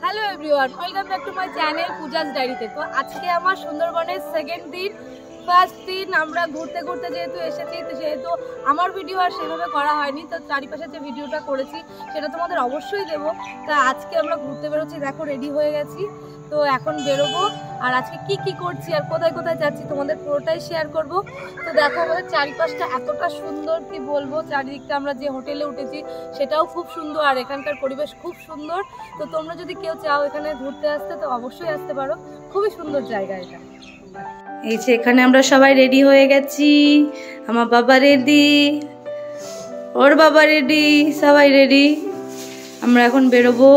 Hello everyone, welcome back to my channel Puja's ডায়েরিতে। তো আজকে আমার সুন্দরবনের সেকেন্ড দিন। ফার্স্ট দিন আমরা ঘুরতে ঘুরতে যেহেতু এসেছি, তো সেহেতু আমার ভিডিও আর সেভাবে করা হয়নি, তো চারিপাশে যে ভিডিওটা করেছি সেটা তোমাদের অবশ্যই দেবো। তা আজকে আমরা ঘুরতে বেরোচ্ছি, দেখো রেডি হয়ে গেছি, তো এখন বেরোবো। আর আজকে কি কি করছি আর কোথায় কোথায় যাচ্ছি তোমাদের পুরোটাই শেয়ার করব। তো দেখো আমাদের চারিপাশটা এতটা সুন্দর, কি বলবো। চারিদিকটা আমরা যে হোটেলে উঠেছি সেটাও খুব সুন্দর, আর এখানকার পরিবেশ খুব সুন্দর। তো তোমরা যদি কেউ চাও এখানে ঘুরতে আসতে, তো অবশ্যই আসতে পারো, খুবই সুন্দর জায়গা এটা। এই যে এখানে আমরা সবাই রেডি হয়ে গেছি, আমার বাবা রেডি, ওর বাবা রেডি, সবাই রেডি। আমরা এখন বেরোবো।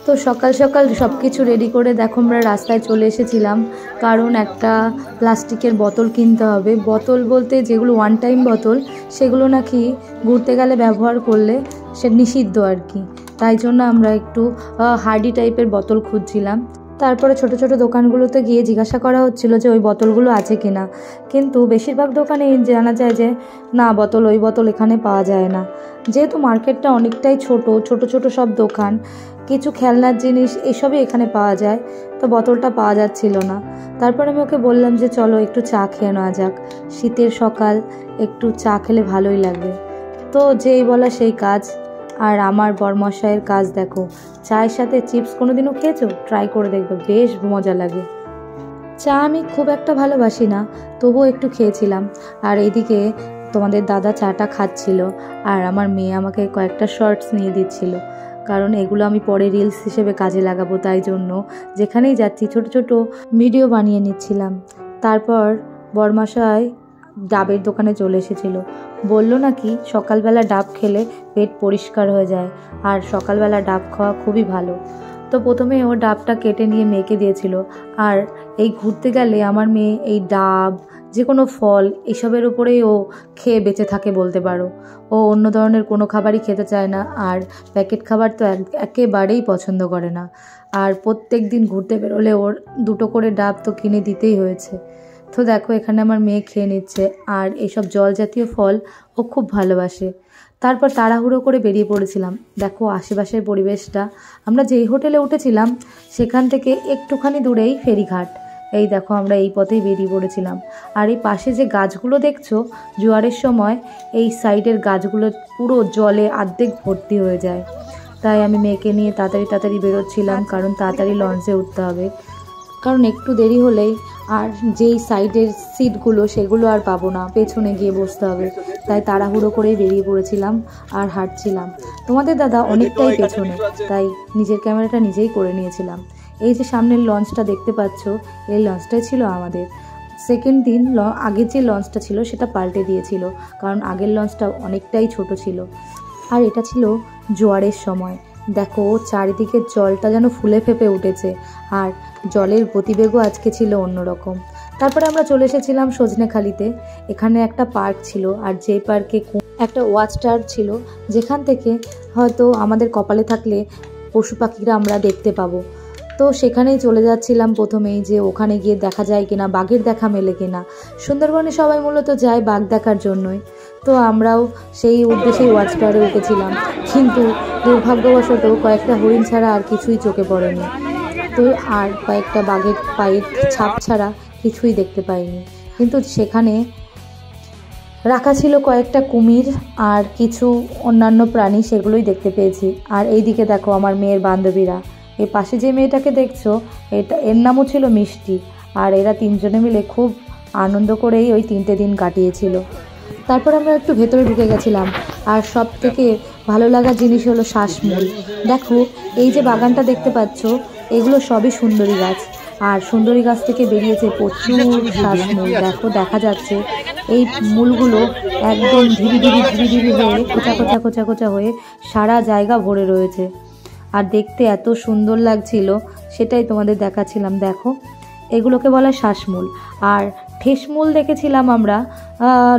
তো সকাল সকাল সব কিছু রেডি করে দেখো আমরা রাস্তায় চলে এসেছিলাম, কারণ একটা প্লাস্টিকের বোতল কিনতে হবে। বোতল বলতে যেগুলো ওয়ান টাইম বোতল, সেগুলো নাকি ঘুরতে গেলে ব্যবহার করলে সে নিষিদ্ধ আর কি। তাই জন্য আমরা একটু হার্ডি টাইপের বোতল খুঁজছিলাম। তারপরে ছোট ছোট দোকানগুলোতে গিয়ে জিজ্ঞাসা করা হচ্ছিল যে ওই বোতলগুলো আছে কিনা, কিন্তু বেশিরভাগ দোকানেই জানা যায় যে না, ওই বোতল এখানে পাওয়া যায় না। যেহেতু মার্কেটটা অনেকটাই ছোট ছোট সব দোকান, কিছু খেলনার জিনিস এসবই এখানে পাওয়া যায়, তো বোতলটা পাওয়া যাচ্ছিল না। তারপর আমি ওকে বললাম যে চলো একটু চা খেয়ে নেওয়া যাক, শীতের সকাল একটু চা খেলে ভালোই লাগবে। তো যেই বলা সেই কাজ। আর আমার বরমশাইয়ের কাজ দেখো, চায়ের সাথে চিপস কোনোদিনও খেয়েছো? ট্রাই করে দেখবে, বেশ মজা লাগে। চা আমি খুব একটা ভালোবাসি না, তবুও একটু খেয়েছিলাম। আর এদিকে তোমাদের দাদা চাটা খাচ্ছিল, আর আমার মেয়ে আমাকে কয়েকটা শর্টস নিয়ে দিচ্ছিল, কারণ এগুলো আমি পরে রিলস হিসেবে কাজে লাগাবো। তাই জন্য যেখানেই যাচ্ছি ছোট ছোট ভিডিও বানিয়ে নিচ্ছিলাম। তারপর বরমশাই ডাবের দোকানে চলে এসেছিল, বলল নাকি সকালবেলা ডাব খেলে পেট পরিষ্কার হয়ে যায়, আর সকালবেলা ডাব খাওয়া খুবই ভালো। তো প্রথমে ও ডাবটা কেটে নিয়ে মেয়েকে দিয়েছিল। আর এই ঘুরতে গেলে আমার মেয়ে এই ডাব, যে কোনো ফল, এসবের উপরেই ও খেয়ে বেঁচে থাকে বলতে পারো। ও অন্য ধরনের কোনো খাবারই খেতে চায় না, আর প্যাকেট খাবার তো একেবারেই পছন্দ করে না। আর প্রত্যেক দিন ঘুরতে বেরোলে ওর দুটো করে ডাব তো কিনে দিতেই হয়েছে। তো দেখো এখানে আমার মেয়ে খেয়ে নিচ্ছে, আর এইসব জল জাতীয় ফল ও খুব ভালোবাসে। তারপর তাড়াহুড়ো করে বেরিয়ে পড়েছিলাম। দেখো আশেপাশের পরিবেশটা, আমরা যেই হোটেলে উঠেছিলাম সেখান থেকে একটুখানি দূরেই ফেরিঘাট। এই দেখো আমরা এই পথেই বেরিয়ে পড়েছিলাম। আর এই পাশে যে গাছগুলো দেখছো, জোয়ারের সময় এই সাইডের গাছগুলো পুরো জলে অর্ধেক ভর্তি হয়ে যায়। তাই আমি মেয়েকে নিয়ে তাড়াতাড়ি বেরোচ্ছিলাম, কারণ তাড়াতাড়ি লঞ্চে উঠতে হবে, কারণ একটু দেরি হলেই আর যেই সাইডের সিটগুলো সেগুলো আর পাবো না, পেছনে গিয়ে বসতে হবে। তাই তাড়াহুড়ো করেই বেরিয়ে পড়েছিলাম আর হাঁটছিলাম। তোমাদের দাদা অনেকটাই পেছনে, তাই নিজের ক্যামেরাটা নিজেই করে নিয়েছিলাম। এই যে সামনের লঞ্চটা দেখতে পাচ্ছ, এই লঞ্চটাই ছিল আমাদের। সেকেন্ড দিন আগের যে লঞ্চটা ছিল সেটা পাল্টে দিয়েছিল, কারণ আগের লঞ্চটা অনেকটাই ছোট ছিল। আর এটা ছিল জোয়ারের সময়। দেখো চারিদিকে জলটা যেন ফুলে ফেপে উঠেছে, আর জলের গতিবেগও আজকে ছিল অন্যরকম। তারপরে আমরা চলে এসেছিলাম সজনেখালিতে। এখানে একটা পার্ক ছিল, আর যে পার্কে একটা ওয়াচ টাওয়ার ছিল, যেখান থেকে হয়তো আমাদের কপালে থাকলে পশু পাখিরা আমরা দেখতে পাবো। তো সেখানেই চলে যাচ্ছিলাম প্রথমেই, যে ওখানে গিয়ে দেখা যায় কিনা, বাঘের দেখা মেলে কিনা। সুন্দরবনে সবাই মূলত যায় বাঘ দেখার জন্যই, তো আমরাও সেই উদ্দেশ্যেই ওয়াচ টাওয়ারে উঠেছিলাম। কিন্তু দুর্ভাগ্যবশত কয়েকটা হরিণ ছাড়া আর কিছুই চোখে পড়েনি, তো আর কয়েকটা বাঘের পায়ের ছাপ ছাড়া কিছুই দেখতে পাইনি। কিন্তু সেখানে রাখা ছিল কয়েকটা কুমির আর কিছু অন্যান্য প্রাণী, সেগুলোই দেখতে পেয়েছি। আর এই দিকে দেখো আমার মেয়ের বান্ধবীরা, এই পাশে যে মেয়েটাকে দেখছো এর নামও ছিল মিষ্টি, আর এরা তিনজনে মিলে খুব আনন্দ করেই ওই 3টে দিন কাটিয়েছিল। তারপর আমরা একটু ভেতরে ঢুকে গেছিলাম, আর সব থেকে ভালো লাগার জিনিস হলো শ্বাসমূল। দেখো এই যে বাগানটা দেখতে পাচ্ছ, এগুলো সবই সুন্দরী গাছ, আর সুন্দরী গাছ থেকে বেরিয়েছে প্রচুর শ্বাসমূল। দেখো দেখা যাচ্ছে এই মূলগুলো একদম ধীরে ধীরে হয়ে খোঁচা হয়ে সারা জায়গা ভরে রয়েছে, আর দেখতে এত সুন্দর লাগছিল, সেটাই তোমাদের দেখাচ্ছিলাম। দেখো এগুলোকে বলা শ্বাসমূল। আর ঠেসমূল দেখেছিলাম আমরা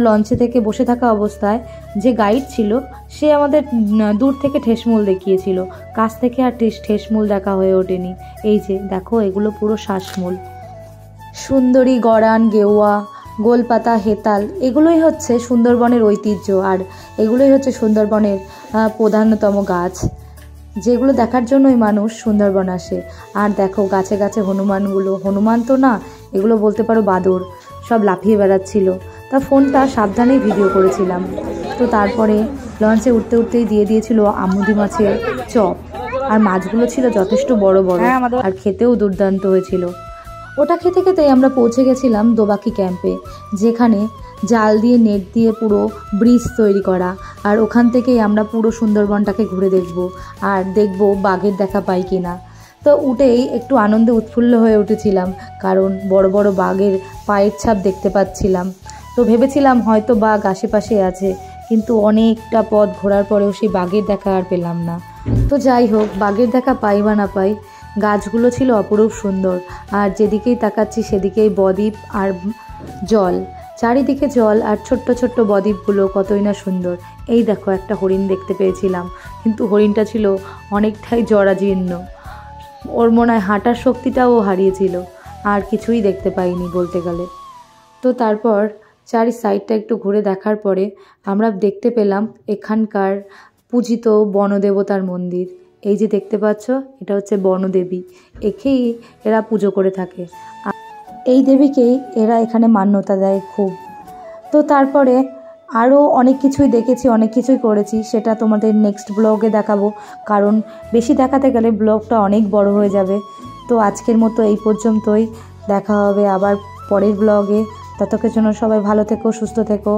লঞ্চে থেকে বসে থাকা অবস্থায়। যে গাইড ছিল সে আমাদের দূর থেকে ঠেসমূল দেখিয়েছিল, কাছ থেকে আর ঠেসমূল দেখা হয়ে ওঠেনি। এই যে দেখো এগুলো পুরো শ্বাসমূল। সুন্দরী, গড়ান, গেওয়া, গোলপাতা, হেতাল, এগুলোই হচ্ছে সুন্দরবনের ঐতিহ্য, আর এগুলোই হচ্ছে সুন্দরবনের প্রধানতম গাছ। যেগুলো দেখার জন্যই মানুষ সুন্দরবন আসে। আর দেখো গাছে গাছে হনুমানগুলো, হনুমান তো না, এগুলো বলতে পারো বাদর, সব লাফিয়ে বেড়াচ্ছিল। তা ফোনটা সাবধানেই ভিডিও করেছিলাম। তো তারপরে লঞ্চে উঠতে উঠতেই দিয়ে দিয়েছিল আমুদি মাছের চপ, আর মাছগুলো ছিল যথেষ্ট বড় বড়, আর খেতেও দুর্দান্ত হয়েছিল। ওটা খেতে খেতেই আমরা পৌঁছে গেছিলাম দোবাকি ক্যাম্পে, যেখানে জাল দিয়ে নেট দিয়ে পুরো ব্রিজ তৈরি করা। আর ওখান থেকেই আমরা পুরো সুন্দরবনটাকে ঘুরে দেখব, আর দেখব বাঘের দেখা পাই কিনা। তো উঠেই একটু আনন্দে উৎফুল্ল হয়ে উঠেছিলাম, কারণ বড় বড় বাঘের পায়ের ছাপ দেখতে পাচ্ছিলাম। তো ভেবেছিলাম হয়তো বাঘ আশেপাশে আছে, কিন্তু অনেকটা পথ ঘোরার পরেও সেই বাঘের দেখা আর পেলাম না। তো যাই হোক, বাঘের দেখা পাই বা না পাই, গাছগুলো ছিল অপরূপ সুন্দর। আর যেদিকেই তাকাচ্ছি সেদিকেই বদ্বীপ আর জল, চারিদিকে জল আর ছোট্ট ছোট্ট বদ্বীপগুলো কতই না সুন্দর। এই দেখো একটা হরিণ দেখতে পেয়েছিলাম, কিন্তু হরিণটা ছিল অনেকটাই জরাজীর্ণ, ওর মনে হয় হাঁটার শক্তিটাও হারিয়েছিল, আর কিছুই দেখতে পাইনি বলতে গেলে। তো তারপর চারি সাইডটা একটু ঘুরে দেখার পরে আমরা দেখতে পেলাম এখানকার পূজিত বনদেবতার মন্দির। এই যে দেখতে পাচ্ছ, এটা হচ্ছে বনদেবী, একেই এরা পুজো করে থাকে। এই দেবীকেই এরা এখানে মান্যতা দেয় খুব। তো তারপরে আরও অনেক কিছুই দেখেছি, অনেক কিছুই করেছি, সেটা তোমাদের নেক্সট ব্লগে দেখাবো, কারণ বেশি দেখাতে গেলে ব্লগটা অনেক বড় হয়ে যাবে। তো আজকের মতো এই পর্যন্তই, দেখা হবে আবার পরের ব্লগে। ততক্ষণের জন্য সবাই ভালো থেকো, সুস্থ থেকো,